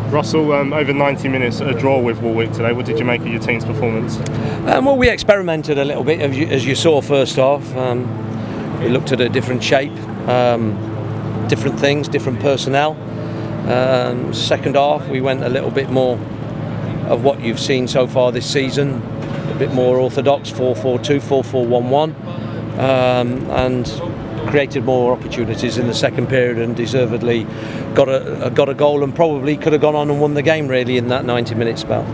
Russell, over 90 minutes, a draw with Waalwijk today. What did you make of your team's performance? Well, we experimented a little bit, as you saw first half. We looked at a different shape, different things, different personnel. Second half, we went a little bit more of what you've seen so far this season, a bit more orthodox, 4-4-2, 4-4-1-1, and created more opportunities in the second period, and deservedly got a goal, and probably could have gone on and won the game really in that 90-minute spell.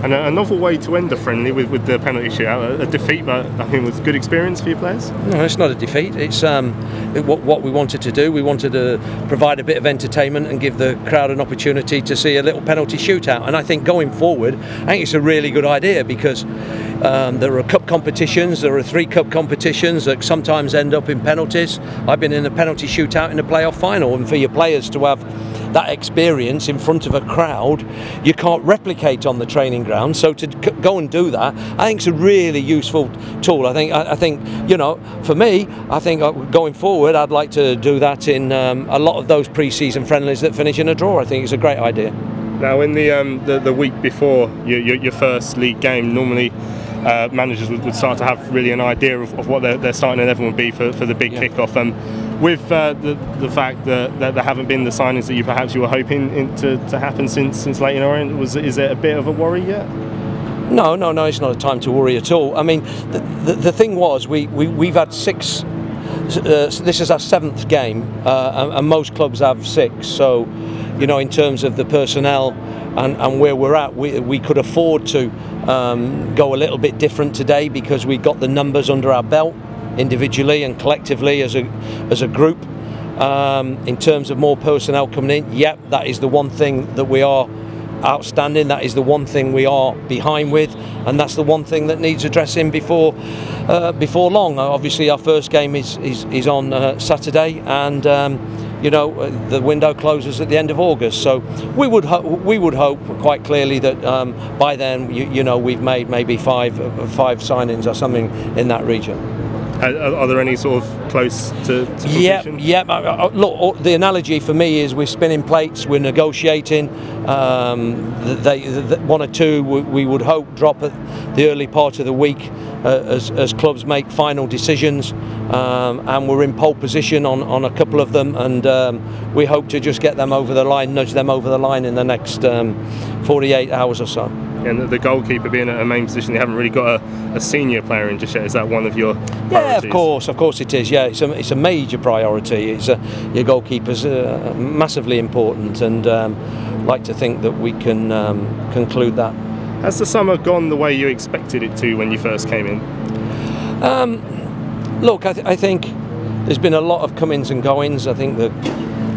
And a novel way to end a friendly with the penalty shootout, a defeat, but I think was a good experience for your players? No, it's not a defeat. It's what we wanted to do. We wanted to provide a bit of entertainment and give the crowd an opportunity to see a little penalty shootout. And I think going forward, I think it's a really good idea, because there are cup competitions, there are 3 cup competitions that sometimes end up in penalties. I've been in a penalty shootout in a playoff final, and for your players to have that experience in front of a crowd, you can't replicate on the training ground. So to go and do that, I think it's a really useful tool. I think you know, for me, I think going forward, I'd like to do that in a lot of those pre-season friendlies that finish in a draw. I think it's a great idea. Now, in the week before your first league game, normally managers would start to have really an idea of what their starting 11 would be for the big kickoff. With the fact that there haven't been the signings that you were hoping to happen since Slade and is it a bit of a worry yet? No, it's not a time to worry at all. I mean, the thing was, we've had 6. This is our 7th game, and most clubs have 6. So, you know, in terms of the personnel and where we're at, we could afford to go a little bit different today, because we got the numbers under our belt individually and collectively as a group. In terms of more personnel coming in, yep, that is the one thing that we are outstanding. That is the one thing we are behind with, and that's the one thing that needs addressing before long. Obviously, our first game is on Saturday, and you know, the window closes at the end of August. So we would hope quite clearly that by then, you know, we've made maybe five signings or something in that region. Are there any sort of close to completion? Yeah. Look, the analogy for me is we're spinning plates, we're negotiating. One or two we would hope drop at the early part of the week as clubs make final decisions, and we're in pole position on a couple of them, and we hope to just get them over the line, nudge them over the line in the next 48 hours or so. And the goalkeeper being at a main position, they haven't really got a senior player in just yet. Is that one of your priorities? Yeah, of course it is. Yeah, it's a major priority. Your goalkeeper's massively important, and like to think that we can conclude that. Has the summer gone the way you expected it to when you first came in? Look, I think there's been a lot of comings and goings. I think the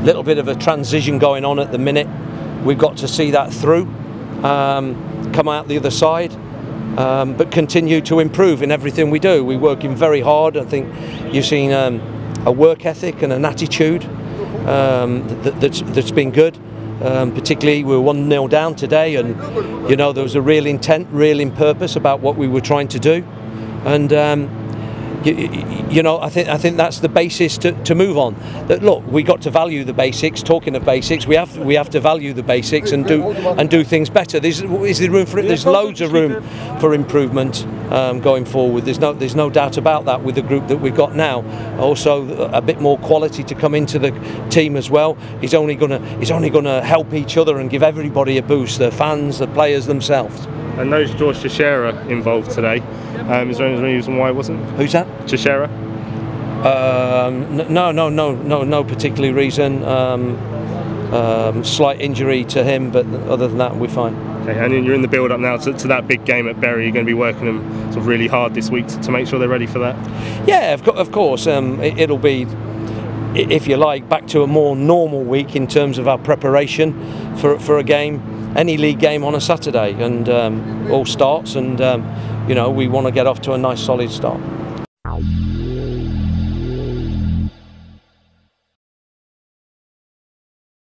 little bit of a transition going on at the minute. We've got to see that through. Come out the other side, but continue to improve in everything we do. We're working very hard. I think you've seen a work ethic and an attitude that's been good. Particularly, we were 1-0 down today, and you know, there was a real intent, real in purpose about what we were trying to do, and you know, I think that's the basis to move on. That, look, we got to value the basics. Talking of basics, we have to value the basics and do things better. There's room for it. There's loads of room for improvement going forward. There's no doubt about that with the group that we've got now. Also, a bit more quality to come into the team as well. He's only gonna help each other and give everybody a boost. The fans, the players themselves. And no George Teixeira involved today. Is there any reason why it wasn't? Who's that? Teixeira? No particular reason. Slight injury to him, but other than that, we're fine. Okay, and you're in the build-up now to that big game at Bury. You're going to be working them sort of really hard this week to make sure they're ready for that? Yeah, of course. It'll be, if you like, back to a more normal week in terms of our preparation for a game. Any league game on a Saturday, and all starts, and you know, we want to get off to a nice solid start.